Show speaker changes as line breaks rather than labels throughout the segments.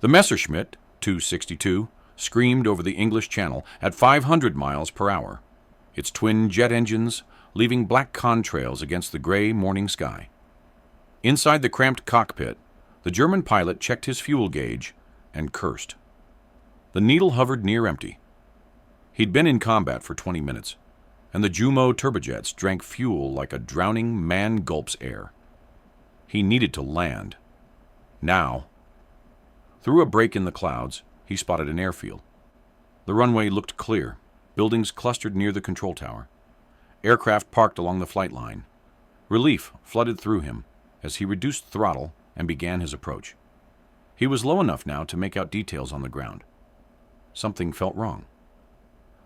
The Messerschmitt 262 screamed over the English Channel at 500 miles per hour, its twin jet engines leaving black contrails against the gray morning sky. Inside the cramped cockpit, the German pilot checked his fuel gauge and cursed. The needle hovered near empty. He'd been in combat for 20 minutes, and the Jumo turbojets drank fuel like a drowning man gulps air. He needed to land. Now. Through a break in the clouds, he spotted an airfield. The runway looked clear, buildings clustered near the control tower. Aircraft parked along the flight line. Relief flooded through him as he reduced throttle and began his approach. He was low enough now to make out details on the ground. Something felt wrong.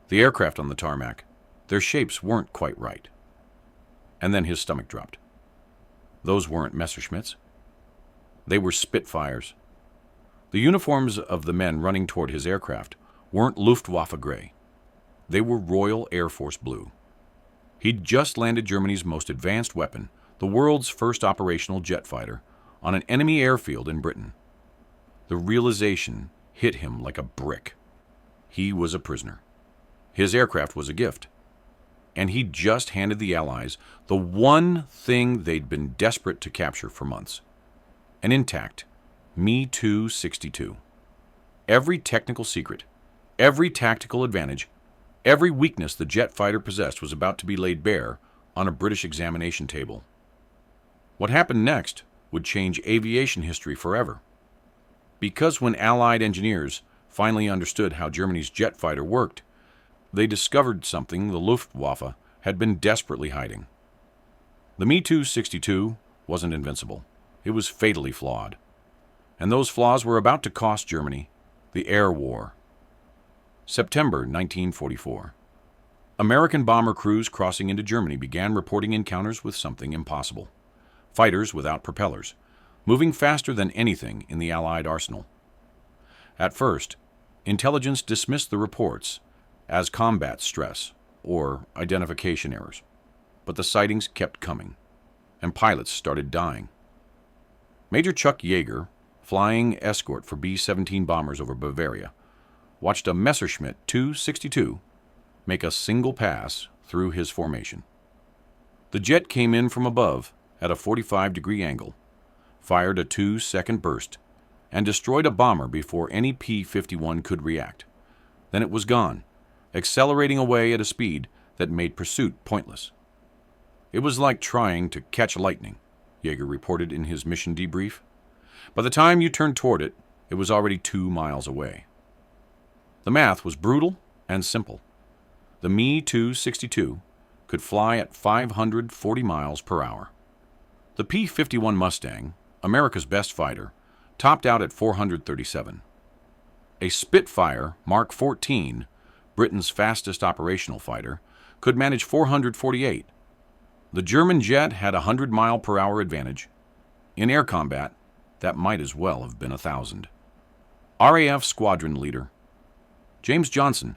The aircraft on the tarmac, their shapes weren't quite right. And then his stomach dropped. Those weren't Messerschmitts. They were Spitfires. The uniforms of the men running toward his aircraft weren't Luftwaffe gray. They were Royal Air Force blue. He'd just landed Germany's most advanced weapon, the world's first operational jet fighter, on an enemy airfield in Britain. The realization hit him like a brick. He was a prisoner. His aircraft was a gift. And he'd just handed the Allies the one thing they'd been desperate to capture for months. An intact Me-262. Every technical secret, every tactical advantage, every weakness the jet fighter possessed was about to be laid bare on a British examination table. What happened next would change aviation history forever. Because when Allied engineers finally understood how Germany's jet fighter worked, they discovered something the Luftwaffe had been desperately hiding. The Me-262 wasn't invincible. It was fatally flawed. And those flaws were about to cost Germany the air war. September 1944. American bomber crews crossing into Germany began reporting encounters with something impossible. Fighters without propellers, moving faster than anything in the Allied arsenal. At first, intelligence dismissed the reports as combat stress or identification errors. But the sightings kept coming, and pilots started dying. Major Chuck Yeager, flying escort for B-17 bombers over Bavaria, watched a Messerschmitt 262 make a single pass through his formation. The jet came in from above at a 45-degree angle, fired a 2-second burst, and destroyed a bomber before any P-51 could react. Then it was gone, accelerating away at a speed that made pursuit pointless. It was like trying to catch lightning, Yeager reported in his mission debrief. By the time you turned toward it, it was already 2 miles away. The math was brutal and simple. The Me-262 could fly at 540 miles per hour. The P-51 Mustang, America's best fighter, topped out at 437. A Spitfire Mark 14, Britain's fastest operational fighter, could manage 448. The German jet had a 100-mile-per-hour advantage. In air combat, that might as well have been 1,000. RAF squadron leader James Johnson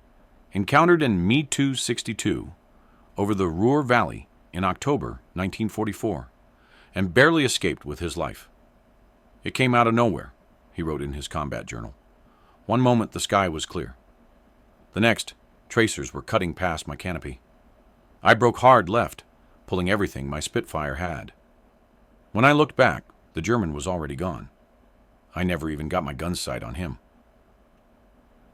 encountered an Me-262 over the Ruhr Valley in October 1944 and barely escaped with his life. It came out of nowhere, he wrote in his combat journal. One moment the sky was clear. The next, tracers were cutting past my canopy. I broke hard left, pulling everything my Spitfire had. When I looked back, the German was already gone. I never even got my gun sight on him.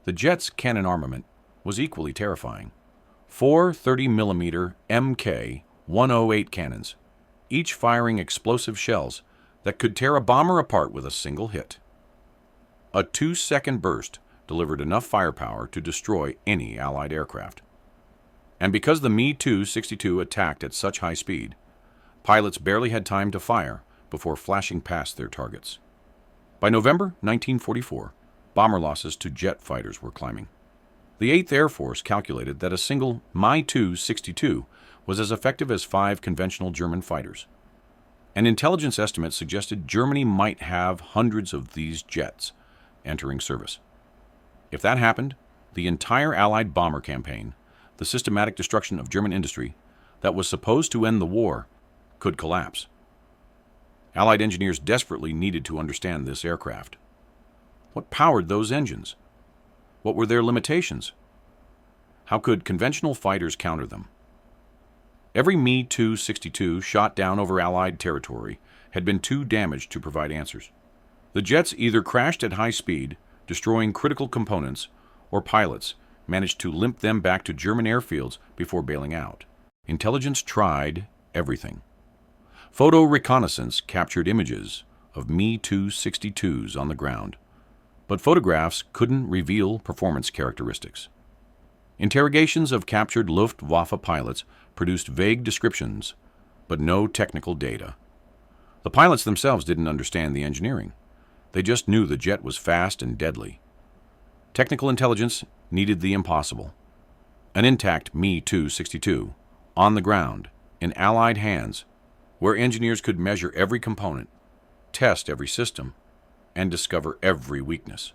The jet's cannon armament was equally terrifying. 4 30mm Mk-108 cannons, each firing explosive shells that could tear a bomber apart with a single hit. A 2-second burst delivered enough firepower to destroy any Allied aircraft. And because the Me-262 attacked at such high speed, pilots barely had time to fire before flashing past their targets. By November 1944, bomber losses to jet fighters were climbing. The 8th Air Force calculated that a single Mi-262 was as effective as 5 conventional German fighters. An intelligence estimate suggested Germany might have hundreds of these jets entering service. If that happened, the entire Allied bomber campaign, the systematic destruction of German industry that was supposed to end the war, could collapse. Allied engineers desperately needed to understand this aircraft. What powered those engines? What were their limitations? How could conventional fighters counter them? Every Me-262 shot down over Allied territory had been too damaged to provide answers. The jets either crashed at high speed, destroying critical components, or pilots managed to limp them back to German airfields before bailing out. Intelligence tried everything. Photo reconnaissance captured images of Me-262s on the ground, but photographs couldn't reveal performance characteristics. Interrogations of captured Luftwaffe pilots produced vague descriptions, but no technical data. The pilots themselves didn't understand the engineering. They just knew the jet was fast and deadly. Technical intelligence needed the impossible. An intact Me-262, on the ground, in Allied hands, where engineers could measure every component, test every system, and discover every weakness.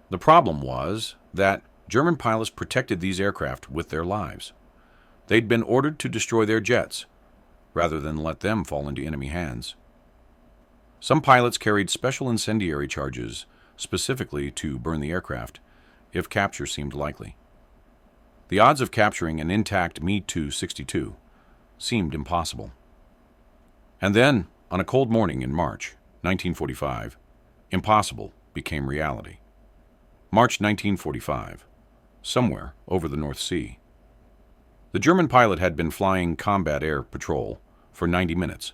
The problem was that German pilots protected these aircraft with their lives. They'd been ordered to destroy their jets, rather than let them fall into enemy hands. Some pilots carried special incendiary charges specifically to burn the aircraft, if capture seemed likely. The odds of capturing an intact Me-262 seemed impossible. And then, on a cold morning in March 1945, impossible became reality. March 1945, somewhere over the North Sea. The German pilot had been flying combat air patrol for 90 minutes,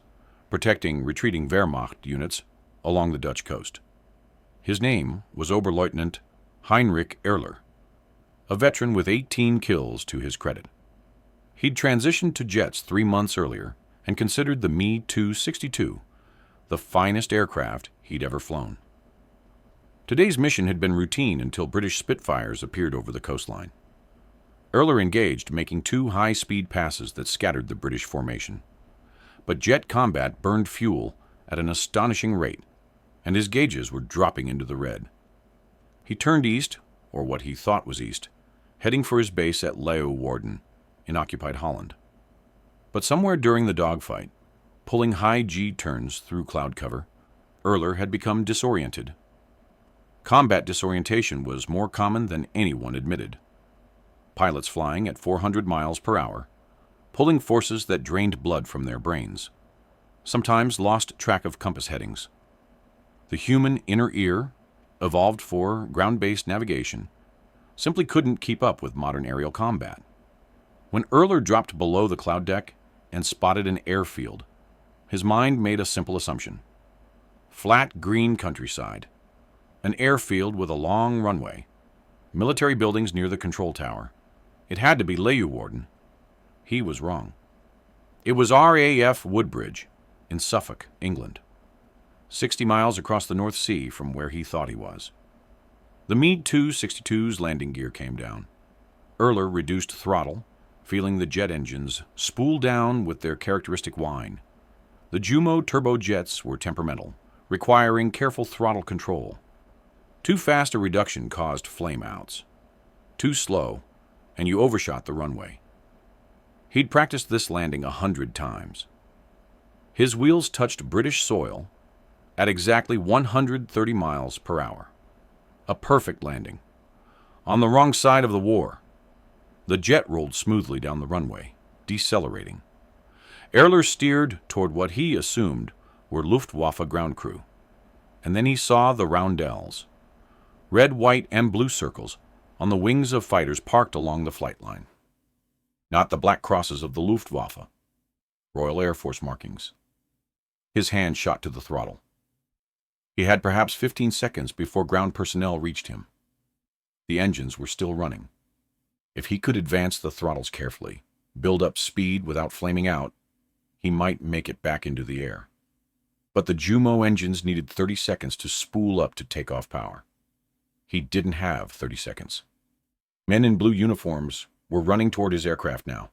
protecting retreating Wehrmacht units along the Dutch coast. His name was Oberleutnant Heinrich Erler, a veteran with 18 kills to his credit. He'd transitioned to jets 3 months earlier and considered the Me-262 the finest aircraft he'd ever flown. Today's mission had been routine until British Spitfires appeared over the coastline. Erler engaged, making 2 high-speed passes that scattered the British formation. But jet combat burned fuel at an astonishing rate, and his gauges were dropping into the red. He turned east, or what he thought was east, heading for his base at Leeuwarden in occupied Holland. But somewhere during the dogfight, pulling high G turns through cloud cover, Erler had become disoriented. Combat disorientation was more common than anyone admitted. Pilots flying at 400 miles per hour, pulling forces that drained blood from their brains, sometimes lost track of compass headings. The human inner ear, evolved for ground-based navigation, simply couldn't keep up with modern aerial combat. When Erler dropped below the cloud deck and spotted an airfield, his mind made a simple assumption. Flat green countryside, an airfield with a long runway, military buildings near the control tower. It had to be Leeuwarden. He was wrong. It was RAF Woodbridge in Suffolk, England, 60 miles across the North Sea from where he thought he was. The Me-262's landing gear came down. Erler reduced throttle, feeling the jet engines spool down with their characteristic whine. The Jumo turbojets were temperamental, requiring careful throttle control. Too fast a reduction caused flameouts. Too slow, and you overshot the runway. He'd practiced this landing 100 times. His wheels touched British soil at exactly 130 miles per hour. A perfect landing. On the wrong side of the war. The jet rolled smoothly down the runway, decelerating. Erler steered toward what he assumed were Luftwaffe ground crew. And then he saw the roundels. Red, white, and blue circles on the wings of fighters parked along the flight line. Not the black crosses of the Luftwaffe. Royal Air Force markings. His hand shot to the throttle. He had perhaps 15 seconds before ground personnel reached him. The engines were still running. If he could advance the throttles carefully, build up speed without flaming out, he might make it back into the air. But the Jumo engines needed 30 seconds to spool up to takeoff power. He didn't have 30 seconds. Men in blue uniforms were running toward his aircraft now.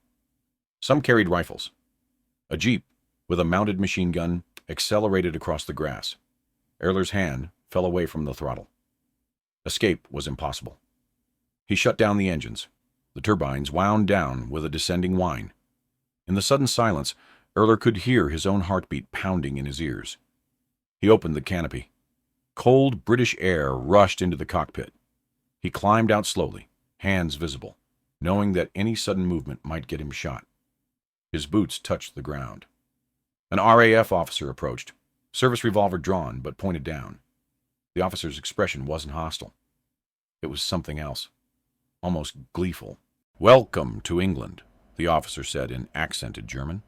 Some carried rifles. A jeep with a mounted machine gun accelerated across the grass. Erler's hand fell away from the throttle. Escape was impossible. He shut down the engines. The turbines wound down with a descending whine. In the sudden silence, Erler could hear his own heartbeat pounding in his ears. He opened the canopy. Cold British air rushed into the cockpit. He climbed out slowly, hands visible, knowing that any sudden movement might get him shot. His boots touched the ground. An RAF officer approached, service revolver drawn but pointed down. The officer's expression wasn't hostile. It was something else, almost gleeful. "Welcome to England," the officer said in accented German.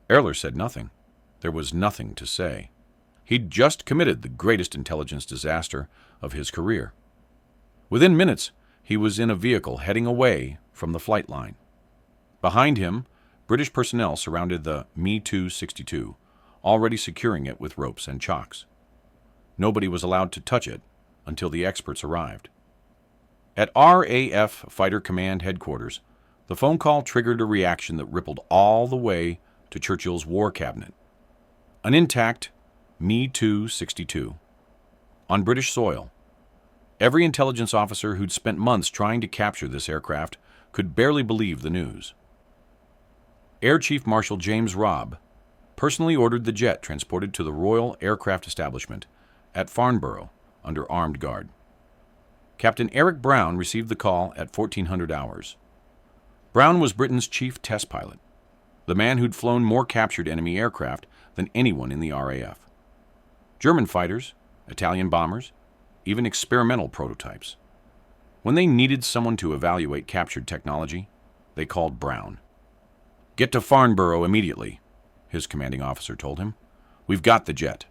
Erler said nothing. There was nothing to say. He'd just committed the greatest intelligence disaster of his career. Within minutes, he was in a vehicle heading away from the flight line. Behind him, British personnel surrounded the Me-262, already securing it with ropes and chocks. Nobody was allowed to touch it until the experts arrived. At RAF Fighter Command Headquarters, the phone call triggered a reaction that rippled all the way to Churchill's War Cabinet. An intact Me-262 on British soil. Every intelligence officer who'd spent months trying to capture this aircraft could barely believe the news. Air Chief Marshal James Robb personally ordered the jet transported to the Royal Aircraft Establishment at Farnborough under armed guard. Captain Eric Brown received the call at 1400 hours. Brown was Britain's chief test pilot, the man who'd flown more captured enemy aircraft than anyone in the RAF. German fighters, Italian bombers, even experimental prototypes. When they needed someone to evaluate captured technology, they called Brown. "Get to Farnborough immediately," his commanding officer told him. "We've got the jet."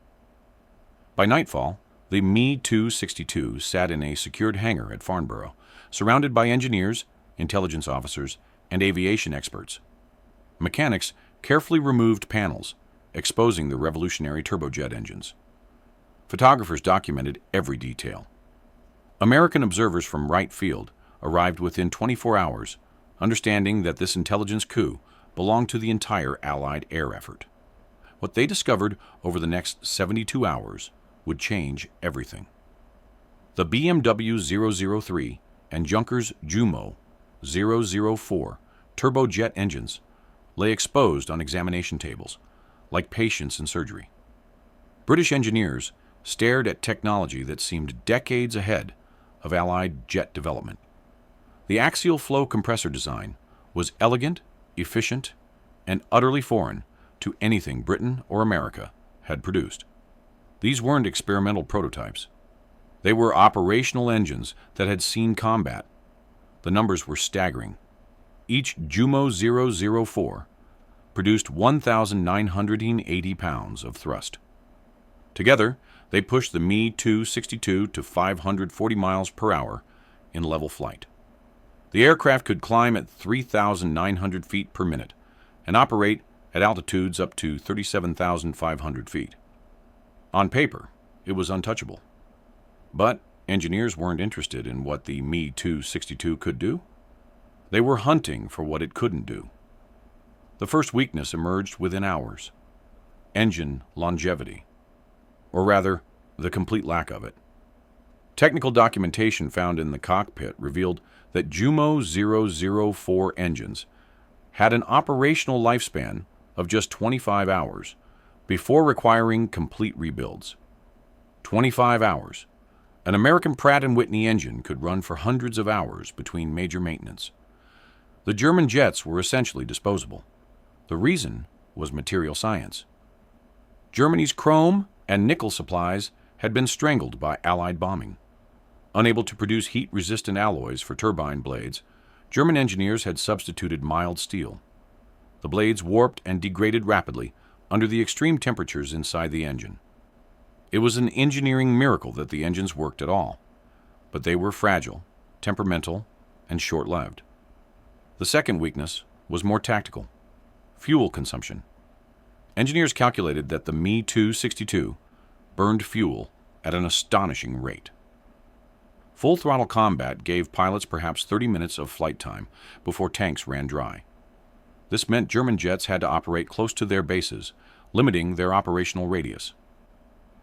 By nightfall, the Me-262 sat in a secured hangar at Farnborough, surrounded by engineers, intelligence officers, and aviation experts. Mechanics carefully removed panels, exposing the revolutionary turbojet engines. Photographers documented every detail. American observers from Wright Field arrived within 24 hours, understanding that this intelligence coup belonged to the entire Allied air effort. What they discovered over the next 72 hours would change everything. The BMW 003 and Junkers Jumo 004 turbojet engines lay exposed on examination tables, like patients in surgery. British engineers stared at technology that seemed decades ahead of Allied jet development. The axial flow compressor design was elegant, efficient, and utterly foreign to anything Britain or America had produced. These weren't experimental prototypes. They were operational engines that had seen combat. The numbers were staggering. Each Jumo 004 produced 1,980 pounds of thrust. Together, they pushed the Me-262 to 540 miles per hour in level flight. The aircraft could climb at 3,900 feet per minute and operate at altitudes up to 37,500 feet. On paper, it was untouchable. But engineers weren't interested in what the Me-262 could do. They were hunting for what it couldn't do. The first weakness emerged within hours: engine longevity. Or rather, the complete lack of it. Technical documentation found in the cockpit revealed that Jumo 004 engines had an operational lifespan of just 25 hours before requiring complete rebuilds. 25 hours. An American Pratt & Whitney engine could run for hundreds of hours between major maintenance. The German jets were essentially disposable. The reason was material science. Germany's chrome and nickel supplies had been strangled by Allied bombing. Unable to produce heat-resistant alloys for turbine blades, German engineers had substituted mild steel. The blades warped and degraded rapidly under the extreme temperatures inside the engine. It was an engineering miracle that the engines worked at all, but they were fragile, temperamental, and short-lived. The second weakness was more tactical: fuel consumption. Engineers calculated that the Me-262 burned fuel at an astonishing rate. Full-throttle combat gave pilots perhaps 30 minutes of flight time before tanks ran dry. This meant German jets had to operate close to their bases, limiting their operational radius.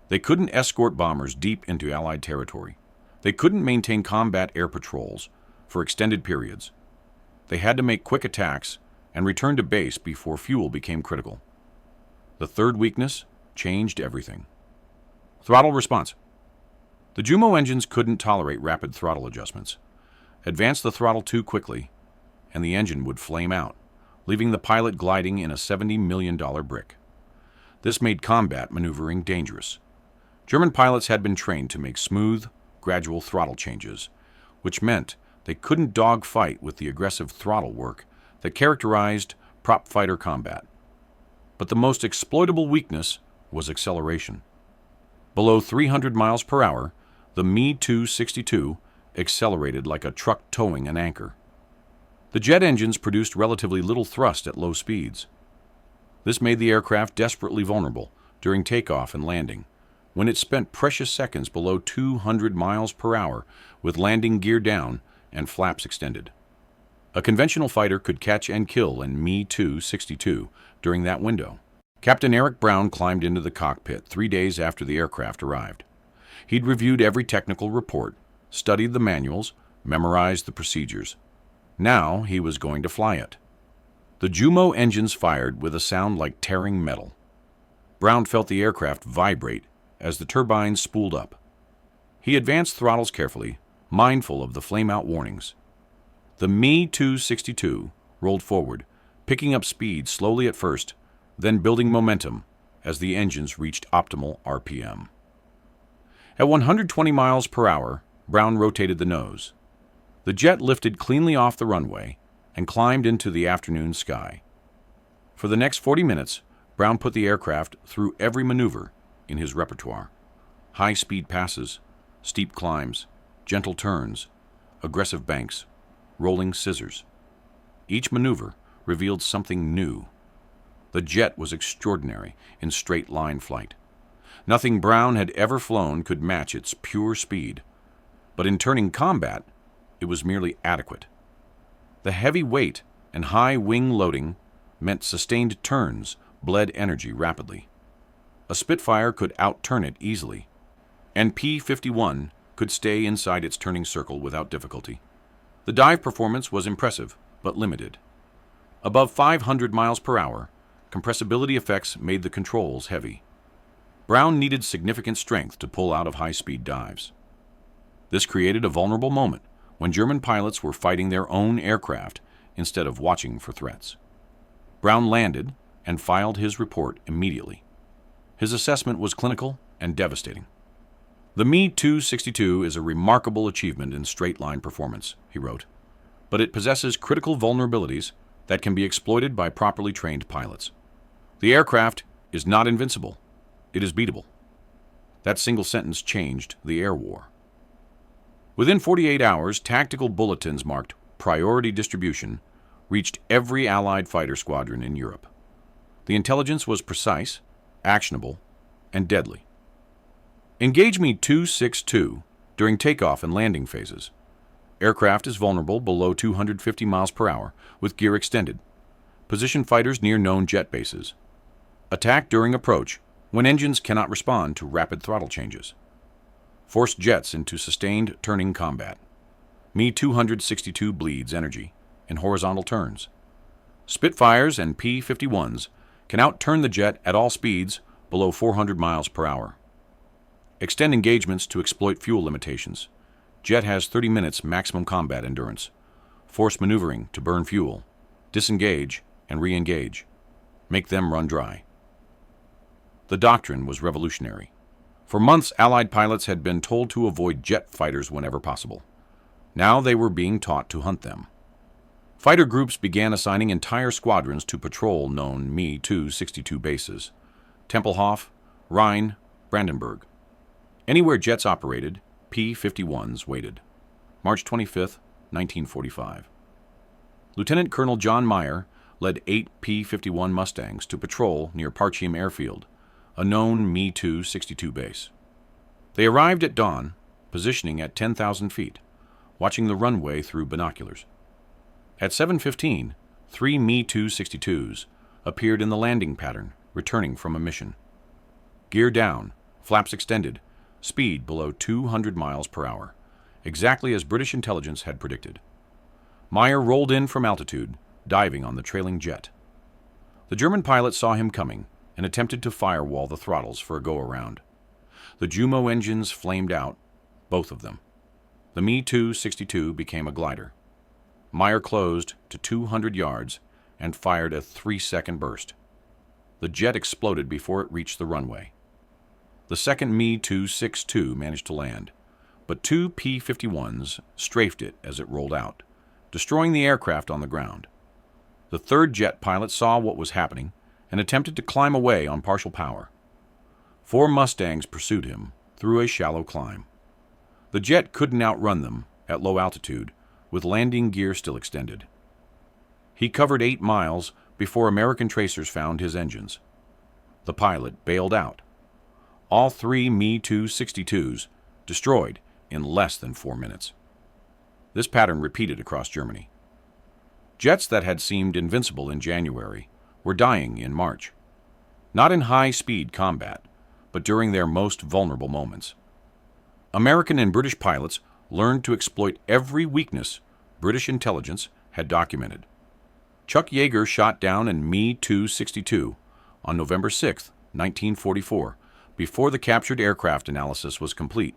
They couldn't escort bombers deep into Allied territory. They couldn't maintain combat air patrols for extended periods. They had to make quick attacks and return to base before fuel became critical. The third weakness changed everything. Throttle response. The Jumo engines couldn't tolerate rapid throttle adjustments. Advance the throttle too quickly, and the engine would flame out, leaving the pilot gliding in a $70 million brick. This made combat maneuvering dangerous. German pilots had been trained to make smooth, gradual throttle changes, which meant they couldn't dogfight with the aggressive throttle work that characterized prop fighter combat. But the most exploitable weakness was acceleration. Below 300 miles per hour, the Me-262 accelerated like a truck towing an anchor. The jet engines produced relatively little thrust at low speeds. This made the aircraft desperately vulnerable during takeoff and landing, when it spent precious seconds below 200 miles per hour with landing gear down and flaps extended. A conventional fighter could catch and kill an Me-262 during that window. Captain Eric Brown climbed into the cockpit 3 days after the aircraft arrived. He'd reviewed every technical report, studied the manuals, memorized the procedures. Now he was going to fly it. The Jumo engines fired with a sound like tearing metal. Brown felt the aircraft vibrate as the turbines spooled up. He advanced throttles carefully, mindful of the flame-out warnings. The Me-262 rolled forward, picking up speed slowly at first, then building momentum as the engines reached optimal RPM. At 120 miles per hour, Brown rotated the nose. The jet lifted cleanly off the runway and climbed into the afternoon sky. For the next 40 minutes, Brown put the aircraft through every maneuver in his repertoire: high-speed passes, steep climbs, gentle turns, aggressive banks, rolling scissors. Each maneuver revealed something new. The jet was extraordinary in straight-line flight. Nothing Brown had ever flown could match its pure speed, but in turning combat, it was merely adequate. The heavy weight and high wing loading meant sustained turns bled energy rapidly. A Spitfire could outturn it easily, and P-51 could stay inside its turning circle without difficulty. The dive performance was impressive, but limited. Above 500 miles per hour, compressibility effects made the controls heavy. Brown needed significant strength to pull out of high-speed dives. This created a vulnerable moment when German pilots were fighting their own aircraft instead of watching for threats. Brown landed and filed his report immediately. His assessment was clinical and devastating. "The Me-262 is a remarkable achievement in straight-line performance," he wrote, "but it possesses critical vulnerabilities that can be exploited by properly trained pilots. The aircraft is not invincible. It is beatable." That single sentence changed the air war. Within 48 hours, tactical bulletins marked priority distribution reached every Allied fighter squadron in Europe. The intelligence was precise, actionable, and deadly. Engage Me-262 during takeoff and landing phases. Aircraft is vulnerable below 250 miles per hour with gear extended. Position fighters near known jet bases. Attack during approach when engines cannot respond to rapid throttle changes. Force jets into sustained turning combat. Me-262 bleeds energy in horizontal turns. Spitfires and P-51s can outturn the jet at all speeds below 400 miles per hour. Extend engagements to exploit fuel limitations. Jet has 30 minutes maximum combat endurance. Force maneuvering to burn fuel. Disengage and re-engage. Make them run dry. The doctrine was revolutionary. For months, Allied pilots had been told to avoid jet fighters whenever possible. Now they were being taught to hunt them. Fighter groups began assigning entire squadrons to patrol known Me-262 bases: Tempelhof, Rhein, Brandenburg. Anywhere jets operated, P-51s waited. March 25, 1945. Lieutenant Colonel John Meyer led 8 P-51 Mustangs to patrol near Parchim Airfield, a known Me-262 base. They arrived at dawn, positioning at 10,000 feet, watching the runway through binoculars. At 7:15, 3 Me-262s appeared in the landing pattern, returning from a mission. Gear down, flaps extended, speed below 200 miles per hour, exactly as British intelligence had predicted. Meyer rolled in from altitude, diving on the trailing jet. The German pilot saw him coming and attempted to firewall the throttles for a go-around. The Jumo engines flamed out, both of them. The Me-262 became a glider. Meyer closed to 200 yards and fired a 3-second burst. The jet exploded before it reached the runway. The second Me-262 managed to land, but two P-51s strafed it as it rolled out, destroying the aircraft on the ground. The third jet pilot saw what was happening and attempted to climb away on partial power. 4 Mustangs pursued him through a shallow climb. The jet couldn't outrun them at low altitude, with landing gear still extended. He covered 8 miles before American tracers found his engines. The pilot bailed out. All 3 Me-262s destroyed in less than 4 minutes. This pattern repeated across Germany. Jets that had seemed invincible in January were dying in March. Not in high-speed combat, but during their most vulnerable moments. American and British pilots learned to exploit every weakness British intelligence had documented. Chuck Yeager shot down an Me-262 on November 6, 1944, before the captured aircraft analysis was complete,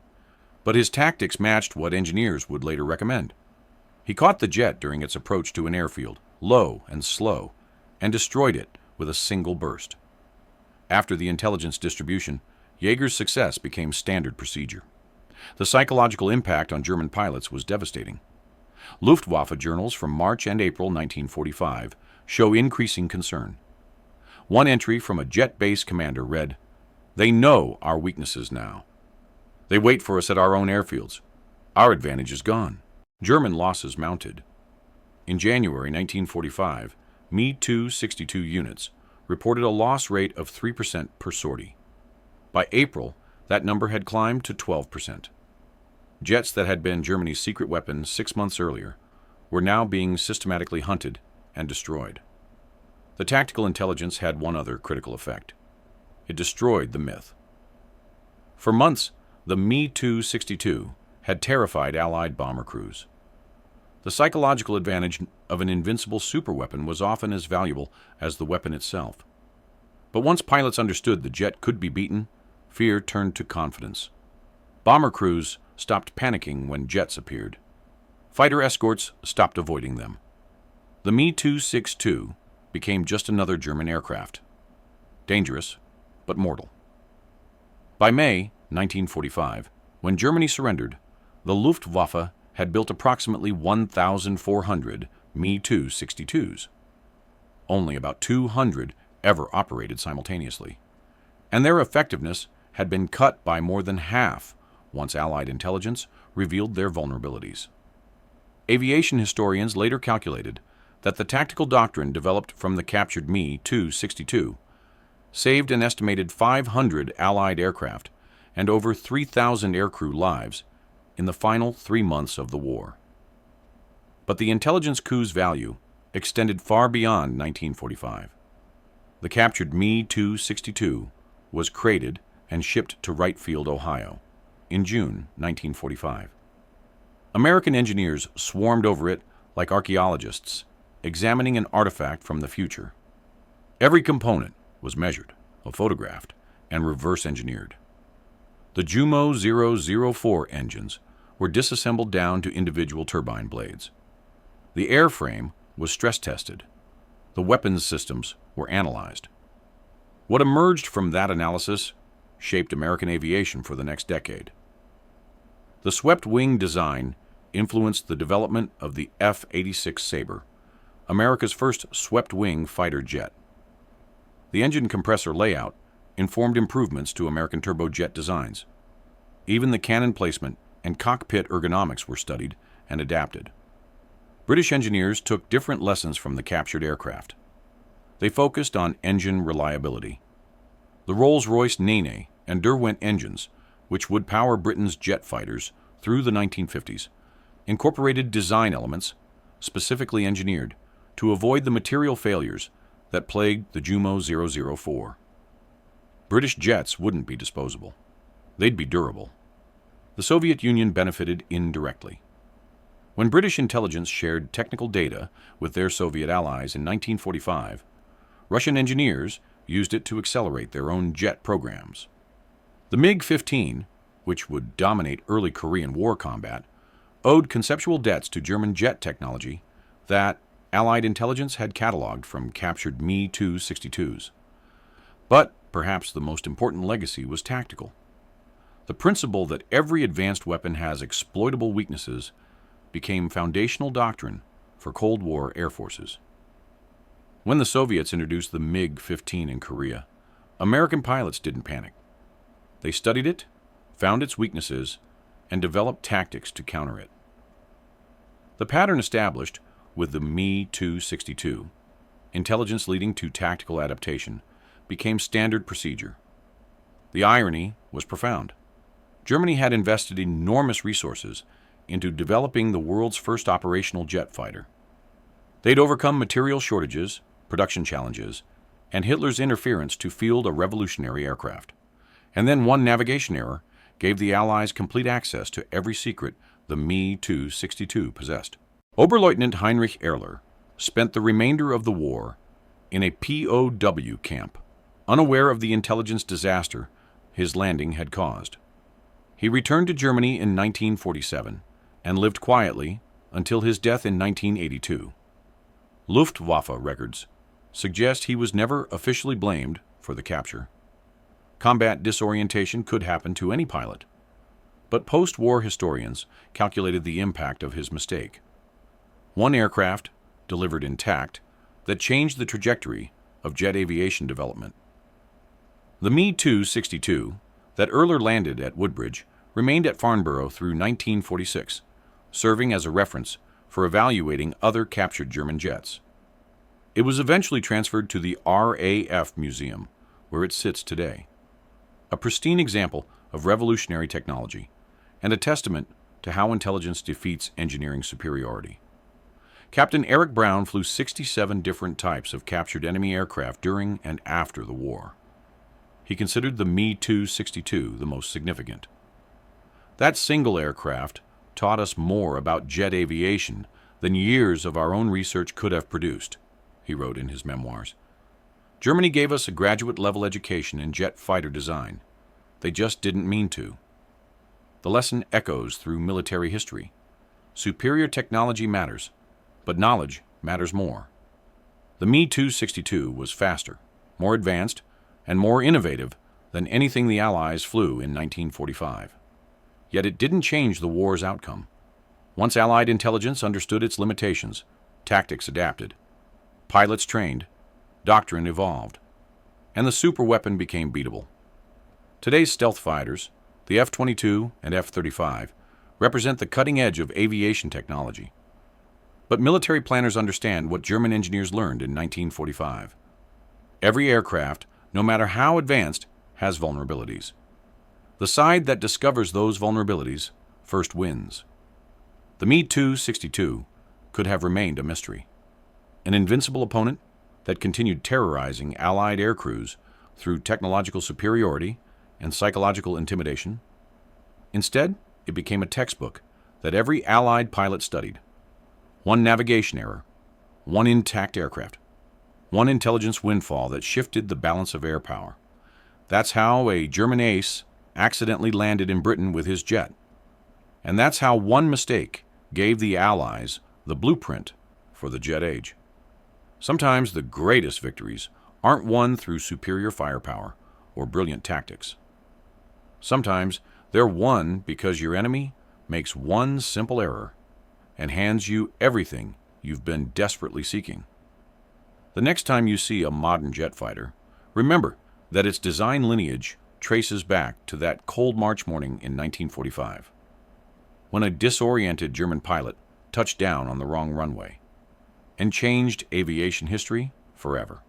but his tactics matched what engineers would later recommend. He caught the jet during its approach to an airfield, low and slow, and destroyed it with a single burst. After the intelligence distribution, Yeager's success became standard procedure. The psychological impact on German pilots was devastating. Luftwaffe journals from March and April 1945 show increasing concern. One entry from a jet-base commander read, "They know our weaknesses now. They wait for us at our own airfields. Our advantage is gone." German losses mounted. In January 1945, Me-262 units reported a loss rate of 3% per sortie. By April, that number had climbed to 12%. Jets that had been Germany's secret weapon 6 months earlier were now being systematically hunted and destroyed. The tactical intelligence had one other critical effect. It destroyed the myth. For months, the Me-262 had terrified Allied bomber crews. The psychological advantage of an invincible superweapon was often as valuable as the weapon itself. But once pilots understood the jet could be beaten, fear turned to confidence. Bomber crews stopped panicking when jets appeared. Fighter escorts stopped avoiding them. The Me-262 became just another German aircraft. Dangerous, but mortal. By May 1945, when Germany surrendered, the Luftwaffe had built approximately 1,400 Me-262s. Only about 200 ever operated simultaneously, and their effectiveness had been cut by more than half once Allied intelligence revealed their vulnerabilities. Aviation historians later calculated that the tactical doctrine developed from the captured Me-262 saved an estimated 500 Allied aircraft and over 3,000 aircrew lives in the final 3 months of the war. But the intelligence coup's value extended far beyond 1945. The captured Me-262 was crated and shipped to Wright Field, Ohio, in June 1945. American engineers swarmed over it like archaeologists, examining an artifact from the future. Every component was measured, photographed, and reverse engineered. The Jumo 004 engines were disassembled down to individual turbine blades. The airframe was stress tested. The weapons systems were analyzed. What emerged from that analysis shaped American aviation for the next decade. The swept-wing design influenced the development of the F-86 Sabre, America's first swept-wing fighter jet. The engine compressor layout informed improvements to American turbojet designs. Even the cannon placement and cockpit ergonomics were studied and adapted. British engineers took different lessons from the captured aircraft. They focused on engine reliability. The Rolls-Royce Nene and Derwent engines, which would power Britain's jet fighters through the 1950s, incorporated design elements specifically engineered to avoid the material failures that plagued the Jumo 004. British jets wouldn't be disposable. They'd be durable. The Soviet Union benefited indirectly. When British intelligence shared technical data with their Soviet allies in 1945, Russian engineers used it to accelerate their own jet programs. The MiG-15 which would dominate early Korean War combat, owed conceptual debts to German jet technology that Allied intelligence had cataloged from captured Me-262s. But perhaps the most important legacy was tactical. The principle that every advanced weapon has exploitable weaknesses became foundational doctrine for Cold War air forces. When the Soviets introduced the MiG-15 in Korea, American pilots didn't panic. They studied it, found its weaknesses, and developed tactics to counter it. The pattern established with the Me-262, intelligence leading to tactical adaptation, became standard procedure. The irony was profound. Germany had invested enormous resources into developing the world's first operational jet fighter. They'd overcome material shortages, production challenges, and Hitler's interference to field a revolutionary aircraft. And then one navigation error gave the Allies complete access to every secret the Me-262 possessed. Oberleutnant Heinrich Erler spent the remainder of the war in a POW camp, unaware of the intelligence disaster his landing had caused. He returned to Germany in 1947 and lived quietly until his death in 1982. Luftwaffe records suggest he was never officially blamed for the capture. Combat disorientation could happen to any pilot, but post-war historians calculated the impact of his mistake. One aircraft, delivered intact, that changed the trajectory of jet aviation development. The Me-262 that Erler landed at Woodbridge remained at Farnborough through 1946, serving as a reference for evaluating other captured German jets. It was eventually transferred to the RAF Museum, where it sits today. A pristine example of revolutionary technology, and a testament to how intelligence defeats engineering superiority. Captain Eric Brown flew 67 different types of captured enemy aircraft during and after the war. He considered the Me-262 the most significant. That single aircraft taught us more about jet aviation than years of our own research could have produced, he wrote in his memoirs. Germany gave us a graduate-level education in jet fighter design. They just didn't mean to. The lesson echoes through military history. Superior technology matters, but knowledge matters more. The Me-262 was faster, more advanced, and more innovative than anything the Allies flew in 1945. Yet it didn't change the war's outcome. Once Allied intelligence understood its limitations, tactics adapted, pilots trained, doctrine evolved, and the superweapon became beatable. Today's stealth fighters, the F-22 and F-35, represent the cutting edge of aviation technology. But military planners understand what German engineers learned in 1945. Every aircraft, no matter how advanced, has vulnerabilities. The side that discovers those vulnerabilities first wins. The Me-262 could have remained a mystery, an invincible opponent that continued terrorizing Allied air crews through technological superiority and psychological intimidation. Instead, it became a textbook that every Allied pilot studied. One navigation error, one intact aircraft, one intelligence windfall that shifted the balance of air power. That's how a German ace accidentally landed in Britain with his jet. And that's how one mistake gave the Allies the blueprint for the jet age. Sometimes the greatest victories aren't won through superior firepower or brilliant tactics. Sometimes they're won because your enemy makes one simple error and hands you everything you've been desperately seeking. The next time you see a modern jet fighter, remember that its design lineage traces back to that cold March morning in 1945, when a disoriented German pilot touched down on the wrong runway and changed aviation history forever.